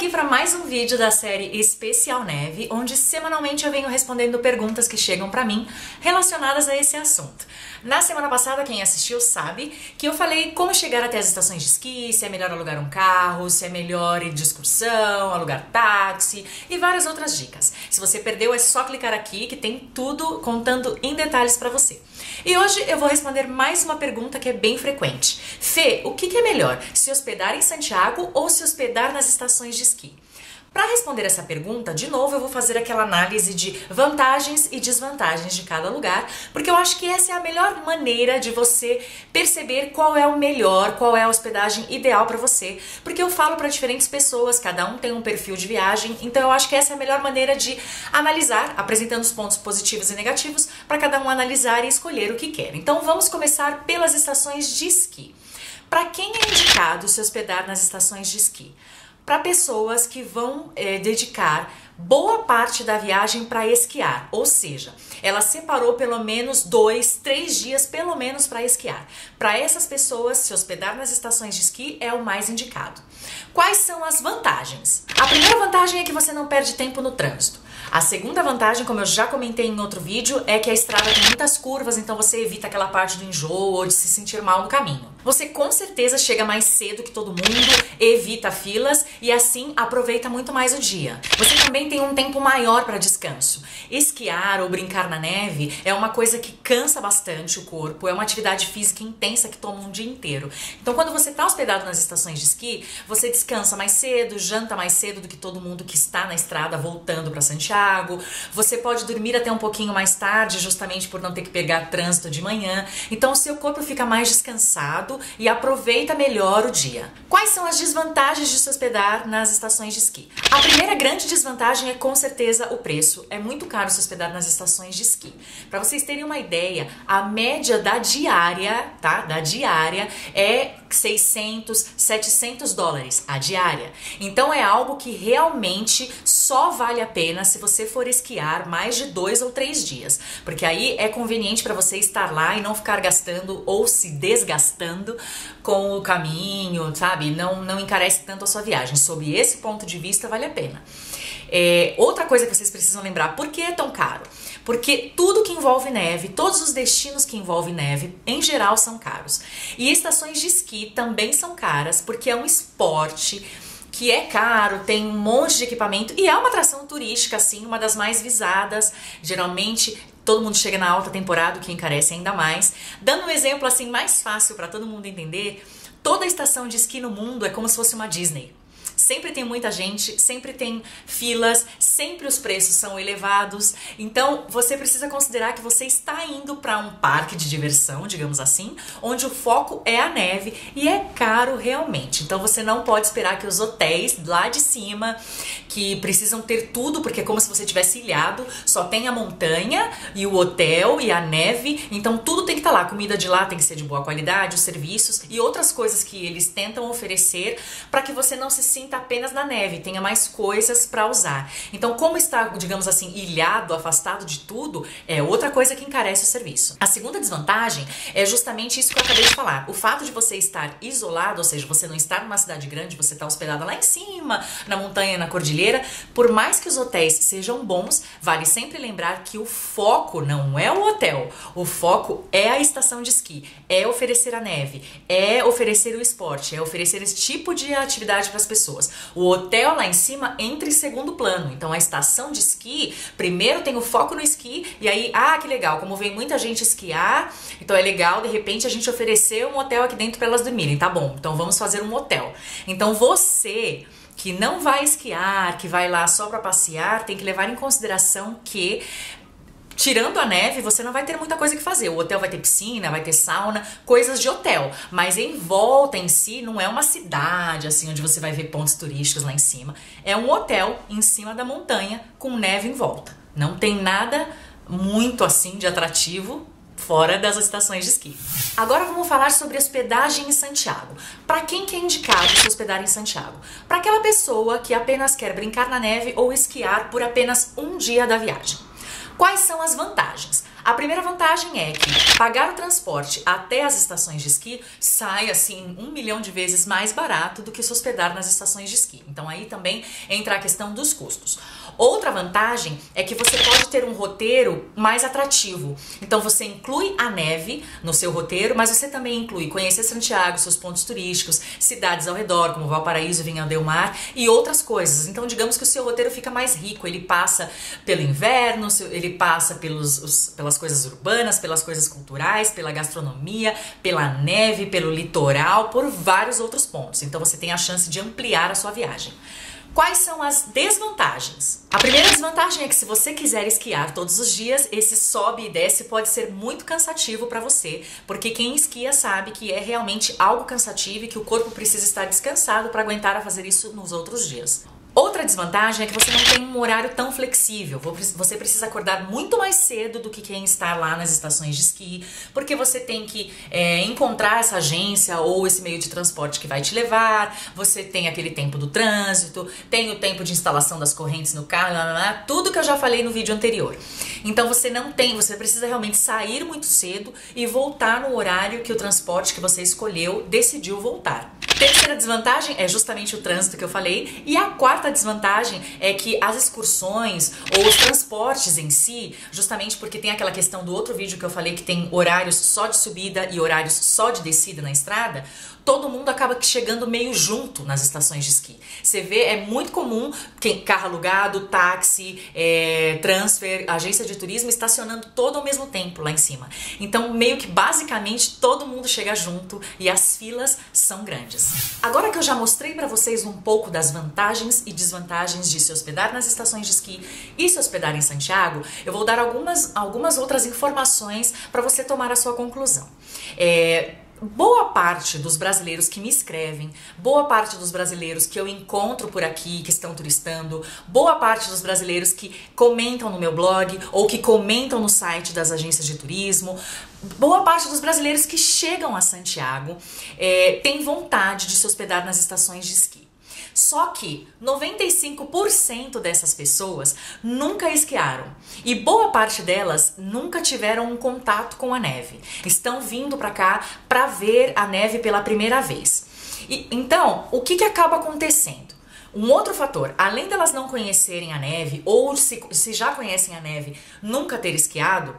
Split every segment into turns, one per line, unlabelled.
aqui para mais um vídeo da série Especial Neve, onde semanalmente eu venho respondendo perguntas que chegam para mim relacionadas a esse assunto. Na semana passada, quem assistiu sabe que eu falei como chegar até as estações de esqui, se é melhor alugar um carro, se é melhor ir de excursão, alugar táxi e várias outras dicas. Se você perdeu, é só clicar aqui que tem tudo contando em detalhes para você. E hoje eu vou responder mais uma pergunta que é bem frequente. Fê, o que é melhor, se hospedar em Santiago ou se hospedar nas estações de esqui? Para responder essa pergunta, de novo eu vou fazer aquela análise de vantagens e desvantagens de cada lugar, porque eu acho que essa é a melhor maneira de você perceber qual é o melhor, qual é a hospedagem ideal para você, porque eu falo para diferentes pessoas, cada um tem um perfil de viagem, então eu acho que essa é a melhor maneira de analisar, apresentando os pontos positivos e negativos, para cada um analisar e escolher o que quer. Então vamos começar pelas estações de esqui. Para quem é indicado se hospedar nas estações de esqui? Para pessoas que vão dedicar boa parte da viagem para esquiar, ou seja, ela separou pelo menos 2, 3 dias pelo menos para esquiar. Para essas pessoas, se hospedar nas estações de esqui é o mais indicado. Quais são as vantagens? A primeira vantagem é que você não perde tempo no trânsito. A segunda vantagem, como eu já comentei em outro vídeo, é que a estrada tem muitas curvas, então você evita aquela parte do enjoo ou de se sentir mal no caminho. Você com certeza chega mais cedo que todo mundo, evita filas e assim aproveita muito mais o dia. Você também tem um tempo maior para descanso. Esquiar ou brincar na neve é uma coisa que cansa bastante o corpo, é uma atividade física intensa que toma um dia inteiro. Então quando você está hospedado nas estações de esqui, você descansa mais cedo, janta mais cedo do que todo mundo que está na estrada voltando para Santiago. Você pode dormir até um pouquinho mais tarde, justamente por não ter que pegar trânsito de manhã. Então o seu corpo fica mais descansado e aproveita melhor o dia. Quais são as desvantagens de se hospedar nas estações de esqui? A primeira grande desvantagem é com certeza o preço. É muito caro se hospedar nas estações de esqui. Para vocês terem uma ideia, a média da diária, tá? Da diária é 600, 700 dólares a diária. Então é algo que realmente só vale a pena se você for esquiar mais de 2 ou 3 dias, porque aí é conveniente para você estar lá e não ficar gastando ou se desgastando com o caminho, sabe? Não encarece tanto a sua viagem. Sob esse ponto de vista, vale a pena. Outra coisa que vocês precisam lembrar, por que é tão caro? Porque tudo que envolve neve, todos os destinos que envolvem neve, em geral são caros. E estações de esqui também são caras, porque é um esporte que é caro, tem um monte de equipamento e é uma atração turística, assim, uma das mais visadas. Geralmente todo mundo chega na alta temporada, o que encarece ainda mais. Dando um exemplo assim mais fácil para todo mundo entender, toda estação de esqui no mundo é como se fosse uma Disney. Sempre tem muita gente, sempre tem filas, sempre os preços são elevados. Então você precisa considerar que você está indo para um parque de diversão, digamos assim, onde o foco é a neve e é caro realmente. Então você não pode esperar que os hotéis lá de cima, que precisam ter tudo, porque é como se você tivesse ilhado, só tem a montanha e o hotel e a neve, então tudo tem que estar lá. A comida de lá tem que ser de boa qualidade, os serviços e outras coisas que eles tentam oferecer para que você não se sinta apenas na neve, tenha mais coisas para usar. Então, como está, digamos assim, ilhado, afastado de tudo, é outra coisa que encarece o serviço. A segunda desvantagem é justamente isso que eu acabei de falar. O fato de você estar isolado, ou seja, você não estar numa cidade grande, você está hospedado lá em cima, na montanha, na cordilheira, por mais que os hotéis sejam bons, vale sempre lembrar que o foco não é o hotel, o foco é a estação de esqui, é oferecer a neve, é oferecer o esporte, é oferecer esse tipo de atividade para as pessoas. O hotel lá em cima entra em segundo plano, então a estação de esqui, primeiro tem o foco no esqui e aí, que legal, como vem muita gente esquiar, então é legal de repente a gente oferecer um hotel aqui dentro para elas dormirem, tá bom, então vamos fazer um hotel. Então você que não vai esquiar, que vai lá só para passear, tem que levar em consideração que tirando a neve, você não vai ter muita coisa que fazer. O hotel vai ter piscina, vai ter sauna, coisas de hotel. Mas em volta em si, não é uma cidade, assim, onde você vai ver pontos turísticos lá em cima. É um hotel em cima da montanha com neve em volta. Não tem nada muito, assim, de atrativo fora das estações de esqui. Agora vamos falar sobre hospedagem em Santiago. Para quem que é indicado se hospedar em Santiago? Para aquela pessoa que apenas quer brincar na neve ou esquiar por apenas um dia da viagem. Quais são as vantagens? A primeira vantagem é que pagar o transporte até as estações de esqui sai assim 1 milhão de vezes mais barato do que se hospedar nas estações de esqui. Então aí também entra a questão dos custos. Outra vantagem é que você pode ter um roteiro mais atrativo. Então você inclui a neve no seu roteiro, mas você também inclui conhecer Santiago, seus pontos turísticos, cidades ao redor, como Valparaíso, Vinha del Mar e outras coisas. Então digamos que o seu roteiro fica mais rico, ele passa pelo inverno, ele passa pelas coisas urbanas, pelas coisas culturais, pela gastronomia, pela neve, pelo litoral, por vários outros pontos. Então você tem a chance de ampliar a sua viagem. Quais são as desvantagens? A primeira desvantagem é que se você quiser esquiar todos os dias, esse sobe e desce pode ser muito cansativo para você, porque quem esquia sabe que é realmente algo cansativo e que o corpo precisa estar descansado para aguentar a fazer isso nos outros dias. Outra desvantagem é que você não tem um horário tão flexível, você precisa acordar muito mais cedo do que quem está lá nas estações de esqui, porque você tem que encontrar essa agência ou esse meio de transporte que vai te levar, você tem aquele tempo do trânsito, tem o tempo de instalação das correntes no carro, tudo que eu já falei no vídeo anterior. Então você precisa realmente sair muito cedo e voltar no horário que o transporte que você escolheu decidiu voltar. Terceira desvantagem é justamente o trânsito que eu falei, e a quarta desvantagem é que as excursões ou os transportes em si, justamente porque tem aquela questão do outro vídeo que eu falei que tem horários só de subida e horários só de descida na estrada, todo mundo acaba chegando meio junto nas estações de esqui. Você vê, é muito comum carro alugado, táxi, transfer, agência de turismo estacionando todo ao mesmo tempo lá em cima. Então, meio que basicamente todo mundo chega junto e as filas são grandes. Agora que eu já mostrei para vocês um pouco das vantagens e desvantagens de se hospedar nas estações de esqui e se hospedar em Santiago, eu vou dar algumas outras informações para você tomar a sua conclusão. Boa parte dos brasileiros que me escrevem, boa parte dos brasileiros que eu encontro por aqui, que estão turistando, boa parte dos brasileiros que comentam no meu blog ou que comentam no site das agências de turismo, boa parte dos brasileiros que chegam a Santiago tem vontade de se hospedar nas estações de esqui. Só que 95% dessas pessoas nunca esquiaram e boa parte delas nunca tiveram um contato com a neve. Estão vindo para cá para ver a neve pela primeira vez. Então, o que acaba acontecendo? Um outro fator, além delas não conhecerem a neve ou se já conhecem a neve, nunca ter esquiado,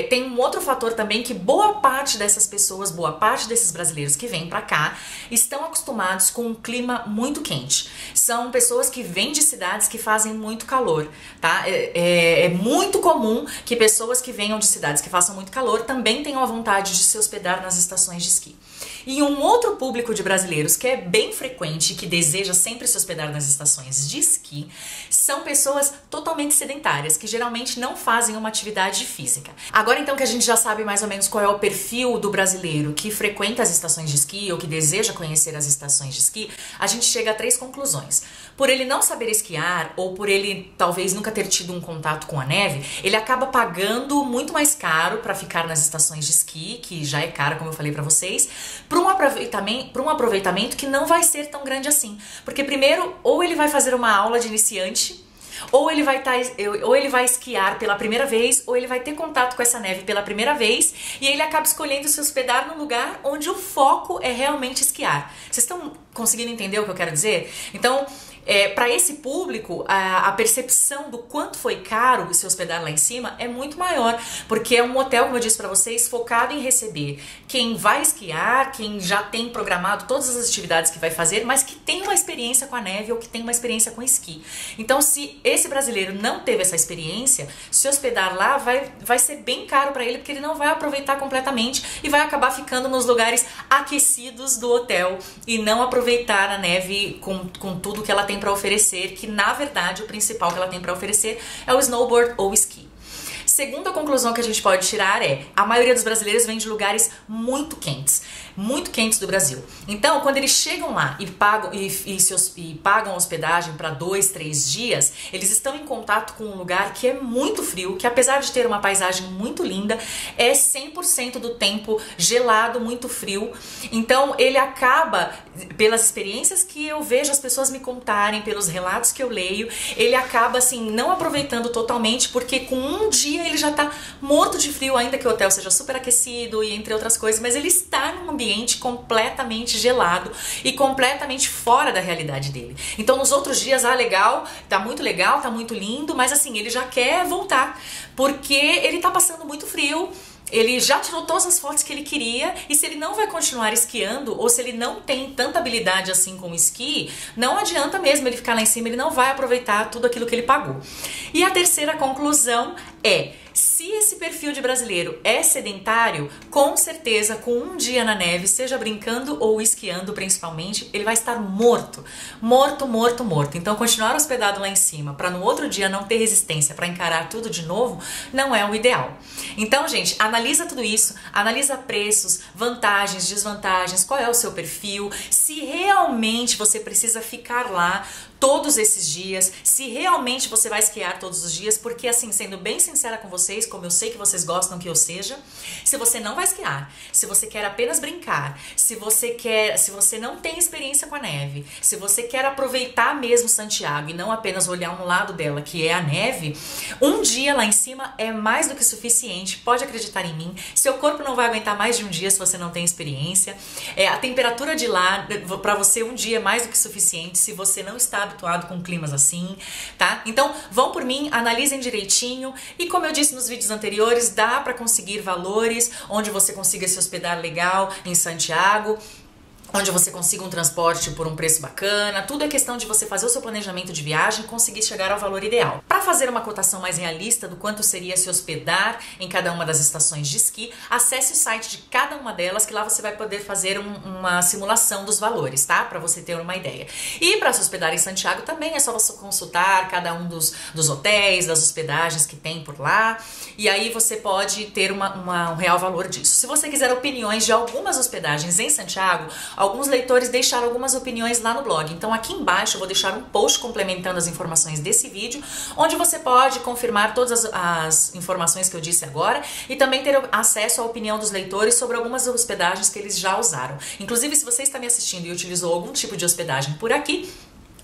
tem um outro fator também que boa parte dessas pessoas, boa parte desses brasileiros que vêm pra cá, estão acostumados com um clima muito quente. São pessoas que vêm de cidades que fazem muito calor, tá? É muito comum que pessoas que venham de cidades que façam muito calor também tenham a vontade de se hospedar nas estações de esqui. E um outro público de brasileiros que é bem frequente, que deseja sempre se hospedar nas estações de esqui, são pessoas totalmente sedentárias, que geralmente não fazem uma atividade física. Agora então que a gente já sabe mais ou menos qual é o perfil do brasileiro que frequenta as estações de esqui ou que deseja conhecer as estações de esqui, a gente chega a 3 conclusões. Por ele não saber esquiar ou por ele talvez nunca ter tido um contato com a neve, ele acaba pagando muito mais caro para ficar nas estações de esqui, que já é caro, como eu falei para vocês, para um aproveitamento que não vai ser tão grande assim. Porque primeiro, ou ele vai fazer uma aula de iniciante, ou ele vai esquiar pela primeira vez, ou ele vai ter contato com essa neve pela primeira vez, e ele acaba escolhendo se hospedar num lugar onde o foco é realmente esquiar. Vocês estão conseguindo entender o que eu quero dizer? Então, para esse público, a percepção do quanto foi caro se hospedar lá em cima é muito maior, porque é um hotel, como eu disse para vocês, focado em receber quem vai esquiar, quem já tem programado todas as atividades que vai fazer, mas que tem uma experiência com a neve ou que tem uma experiência com esqui. Então, se esse brasileiro não teve essa experiência, se hospedar lá vai ser bem caro para ele, porque ele não vai aproveitar completamente e vai acabar ficando nos lugares aquecidos do hotel e não aproveitar a neve com tudo que ela tem para oferecer, que na verdade o principal que ela tem para oferecer é o snowboard ou esqui. Segunda conclusão que a gente pode tirar é: a maioria dos brasileiros vem de lugares muito quentes. muito quentes do Brasil. Então, quando eles chegam lá e pagam hospedagem para 2, 3 dias, eles estão em contato com um lugar que é muito frio, que apesar de ter uma paisagem muito linda, é 100% do tempo gelado, muito frio. Então, ele acaba, pelas experiências que eu vejo as pessoas me contarem, pelos relatos que eu leio, ele acaba assim não aproveitando totalmente, porque com um dia ele já tá morto de frio, ainda que o hotel seja super aquecido e entre outras coisas, mas ele está num ambiente completamente gelado e completamente fora da realidade dele. Então nos outros dias, legal, tá muito lindo, mas assim, ele já quer voltar, porque ele tá passando muito frio. Ele já tirou todas as fotos que ele queria, e se ele não vai continuar esquiando, ou se ele não tem tanta habilidade assim com o esqui, não adianta mesmo ele ficar lá em cima, ele não vai aproveitar tudo aquilo que ele pagou. E a terceira conclusão é: se esse perfil de brasileiro é sedentário, com certeza com um dia na neve, seja brincando ou esquiando principalmente, ele vai estar morto. Então continuar hospedado lá em cima para no outro dia não ter resistência para encarar tudo de novo, não é o ideal. Então, gente, analisa tudo isso, analisa preços, vantagens, desvantagens, qual é o seu perfil, se realmente você precisa ficar lá todos esses dias, se realmente você vai esquiar todos os dias, porque assim, sendo bem sincera com vocês, como eu sei que vocês gostam que eu seja, se você não vai esquiar, se você quer apenas brincar, se você não tem experiência com a neve, se você quer aproveitar mesmo Santiago e não apenas olhar um lado dela, que é a neve, um dia lá em cima é mais do que suficiente, pode acreditar em mim. Seu corpo não vai aguentar mais de um dia se você não tem experiência. A temperatura de lá, para você, um dia é mais do que suficiente se você não está habituado com climas assim, tá? Então, vão por mim, analisem direitinho, e como eu disse nos vídeos anteriores, dá para conseguir valores onde você consiga se hospedar legal em Santiago, onde você consiga um transporte por um preço bacana. Tudo é questão de você fazer o seu planejamento de viagem e conseguir chegar ao valor ideal. Para fazer uma cotação mais realista do quanto seria se hospedar em cada uma das estações de esqui, acesse o site de cada uma delas, que lá você vai poder fazer uma simulação dos valores, tá? Para você ter uma ideia. E para se hospedar em Santiago também é só você consultar cada um dos hotéis, das hospedagens que tem por lá, e aí você pode ter um real valor disso. Se você quiser opiniões de algumas hospedagens em Santiago, alguns leitores deixaram algumas opiniões lá no blog, então aqui embaixo eu vou deixar um post complementando as informações desse vídeo, onde você pode confirmar todas as informações que eu disse agora e também ter acesso à opinião dos leitores sobre algumas hospedagens que eles já usaram. Inclusive, se você está me assistindo e utilizou algum tipo de hospedagem por aqui,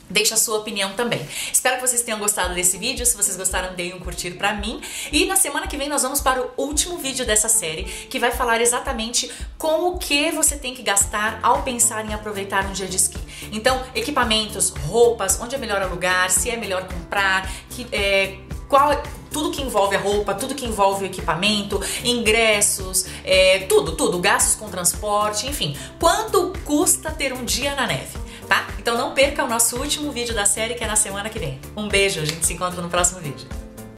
deixa a sua opinião também. Espero que vocês tenham gostado desse vídeo. Se vocês gostaram, deem um curtir pra mim. E na semana que vem nós vamos para o último vídeo dessa série, que vai falar exatamente com o que você tem que gastar ao pensar em aproveitar um dia de esqui. Então, equipamentos, roupas, onde é melhor alugar, se é melhor comprar, tudo que envolve a roupa, tudo que envolve o equipamento, ingressos, tudo, gastos com transporte, enfim, quanto custa ter um dia na neve, tá? Então não perca o nosso último vídeo da série, que é na semana que vem. Um beijo, a gente se encontra no próximo vídeo.